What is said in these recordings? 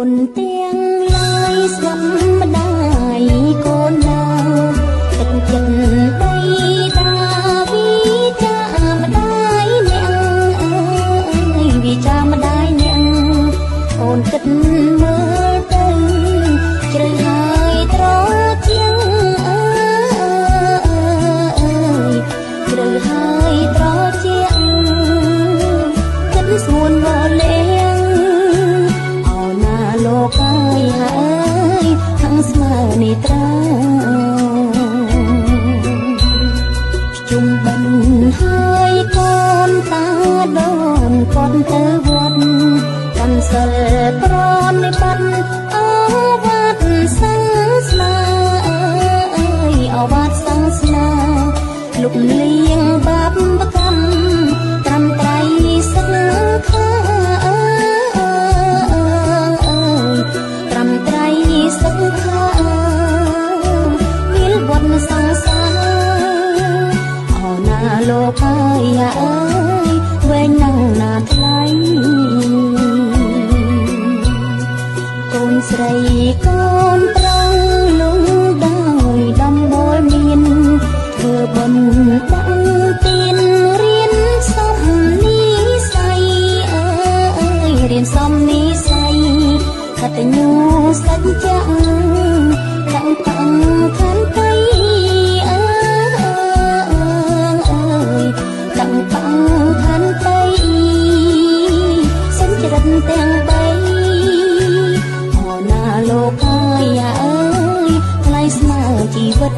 នទាំងឡាយស្ដាប់ម្ដាយកូនណាទឹកចិត្តដីតាវិចាម្ដាយអ្នកអើយវិចាម្ដាយអ្នកអូនគិតមើលទៅជ្រៅហើយត្រជាងអើយជ្រៅហើយត្រជាងគិតស្ងួនវល់លេងលោកអើយហើយខាងស្មើនេះត្រាជុំបិណ្ឌហើយកូនតាដូនគាត់ទៅវត្តកាន់សិលប្រនិបត្តិអវត្តសាសនាអើយអវត្តសាសនាលុបលៀងបាបកម្មត្រឹមត្រៃសិក្ខាសិក្ខាមានវត្តសង្សារអោណាលោកអើយអើយវែងណាស់ណាថ្លៃកូនស្រីកូនប្រុងលងដោយដំបូលមានធ្វើបុណ្យដាក់ទានរៀនសំនិស័យអើយរៀនសំនិស័យកតញ្ញូសច្ចៈដាក់តាំងខន្តីអើយដាក់តាំងខន្តីសិនចរិតទាំងបីអូណាលោកអើយអើយថ្លៃស្មើជីវិត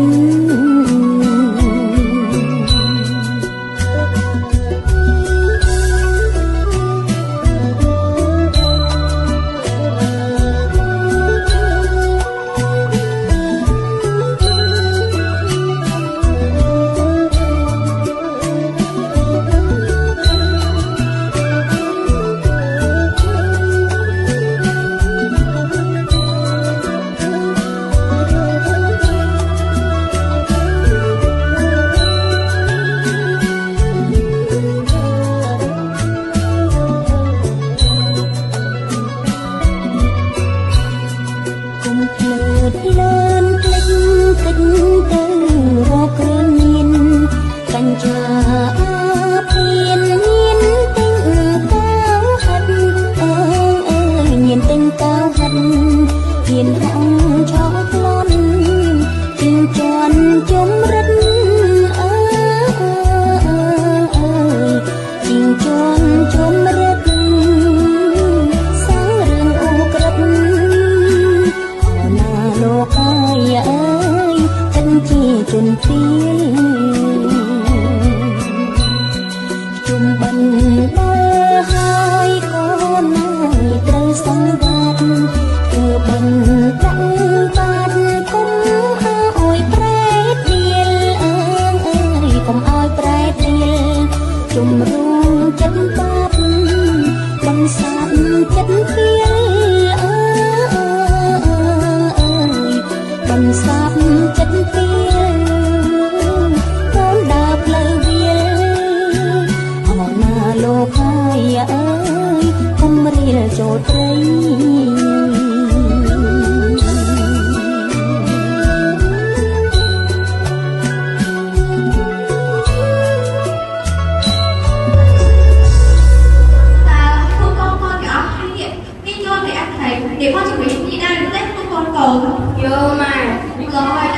để con chỉ phải đi ra được đấy con cầu vô mà rồi